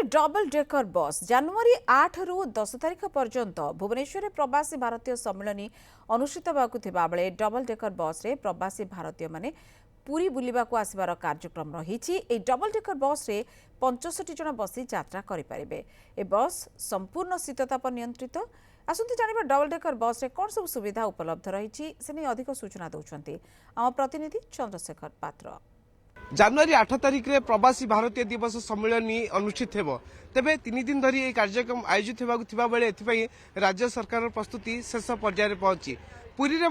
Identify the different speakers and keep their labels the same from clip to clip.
Speaker 1: Double decker bus जनवरी 8 रु 10 तारिख पर्यंत भुवनेश्वर में प्रवासी भारतीय सम्मेलन अनुष्ठित होगा बेले डबल डेकर बस रे प्रवासी भारतीय माने पुरी बुलिबा को आसबार कार्यक्रम रही। डबल डेकर बस रे 65 जन बसी यात्रा करें। ए बस संपूर्ण शीतताप नियंत्रित। आसंती जानिबा डबल डेकर बस रे कौन सब सुविधा उपलब्ध रही से अधिक सूचना दौरान आम प्रतिनिधि चंद्रशेखर पात्र।
Speaker 2: जनवरी 8 तारिख में प्रवासी भारतीय दिवस सम्मेलन अनुष्ठित हो तेबे 3 दिन धरी यह कार्यक्रम आयोजित होगा बेले राज्य सरकार प्रस्तुति शेष पर्यायर पहुंची। पुरी रे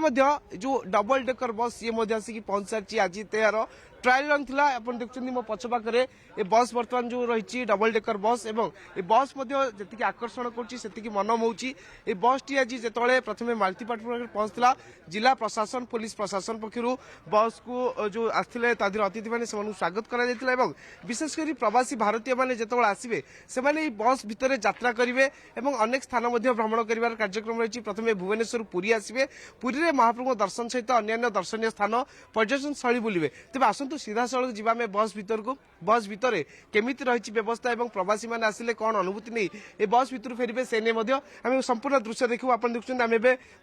Speaker 2: जो डबल डेकर बस ये आसिक पहुंच सारी आज यार ट्रायल रन था। आप देखते मो पछपाखे ये बस बर्तमान जो रही डबल डेकर बस एवं ये बस जी आकर्षण कर मन मोची। ये बस टी आज जो प्रथम मालतीपाटपुर पहुंचला जिला प्रशासन पुलिस प्रशासन पक्षर बस को जो आसते अतिथि मैंने स्वागत कर विशेषकर प्रवासी भारतीय मैंने जो आसवे से बस भितर यात्रा करेंगे और अनेक स्थान भ्रमण कर कार्यक्रम रही। प्रथम भुवनेश्वर पुरी आसवे पुरी में महाप्रभु दर्शन सहित अन्य दर्शनीय स्थान पर्यटन स्थली बुलवे। तेज आसतु सीधा सड़क जीवा में बस भीतर को बस भितर केमिति रही व्यवस्था और प्रवासी मैंने आसिले कौन अनुभूति नहीं ये बस भितर फेरबे से नहीं संपूर्ण दृश्य देखू। आप देखुं आम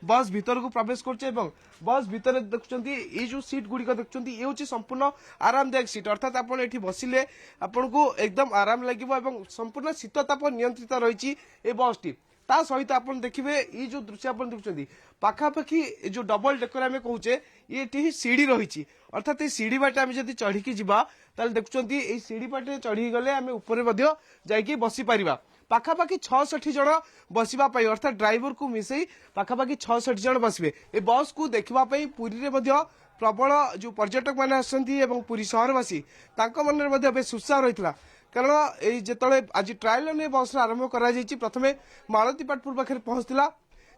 Speaker 2: बस भितर को प्रवेश कर बस भितर देखुं ये जो सीट गुड़िक देखुं ये हूँ संपूर्ण आरामदायक सीट अर्थात आप बसिले आपन को एकदम आराम लगे संपूर्ण शीतताप नियंत्रित रही बस टी। ता सहित आप देखिए ये जो दृश्य आप देखुं पाखापाखि जो डबल डेकर आम कहे ये सीढ़ी रही अर्थात ये सीढ़ी बाटे आम जब चढ़ी जावा देखुं ये सीढ़ी बाटे चढ़ी गले आम ऊपर जाकि बसी पार पाखापाखि 66 जन बसवाई अर्थात ड्राइवर को मिसई पाखापाखि 66 जन बसवे। ए बस को देखापी पुरी में प्रबल जो पर्यटक मैंने आसती पुरी सहरवासी मन में उत्साह रही कारण ये जिते आज ट्रायल रन बस आरंभ कर प्रथम मालतीपाटपुर पाखे पहुंचला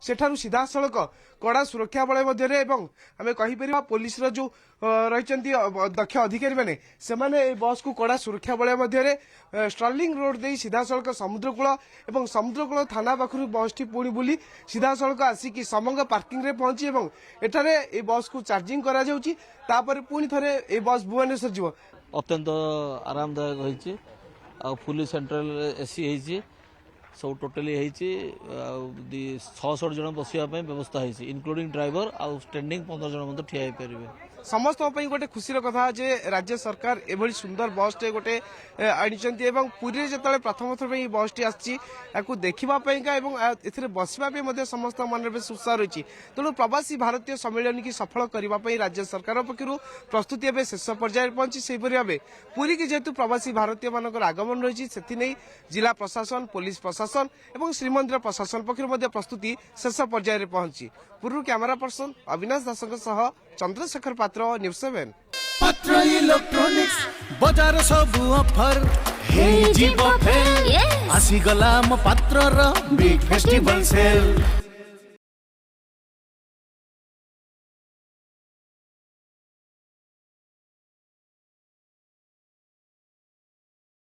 Speaker 2: सेठारु सीधा सड़क कड़ा सुरक्षा बल आम कहीपर पुलिस जो रही दक्ष अधिकारी मैंने से बस को कड़ा सुरक्षा बल स्टर्लिंग रोड दे सीधा सड़क समुद्रकूल और समुद्रकूल थाना पाखु बस टी पुणी बुली सीधा सड़क आसिक समंग पार्किंग रे पहुंची एठारे ए बस को चार्जिंग करा जाउची तापर पुणी थरे ए बस भुवनेश्वर जीव।
Speaker 3: अत्यंत आरामदायक होइची आ फुली सेंट्रल एसी होइची सब टोटाली 66 जन बसवाई व्यवस्था है इनक्लूडिंग ड्राइवर आउ स्टैंडिंग 15 जन ठिया पारे।
Speaker 2: समस्त गोटे खुशीर कथा जे राज्य सरकार एभली सुंदर बस टे गोटे आनी पुरी जो प्रथम थर बस टी आसको देखापी बसवाई समस्त मन में उत्साह रही। तेणु प्रवासी भारतीय सम्मेलन की सफल करने राज्य सरकार पक्षर प्रस्तुति एवं शेष पर्यायर पहुंची से भाव पुरी की जेहेतु प्रवासी भारतीय मान आगमन रही से जिला प्रशासन पुलिस प्रशासन और श्रीमंदिर प्रशासन पक्षर प्रस्तुति शेष पर्यायर पहुंची। पूर्व कैमरा पर्सन अविनाश दास चंद्रशेखर पात्र न्यूज 7
Speaker 4: पात्र इलेक्ट्रॉनिक्स बजार सब ऑफर हे जीव फेल आसी गला म पात्र र बिग फेस्टिवल सेल।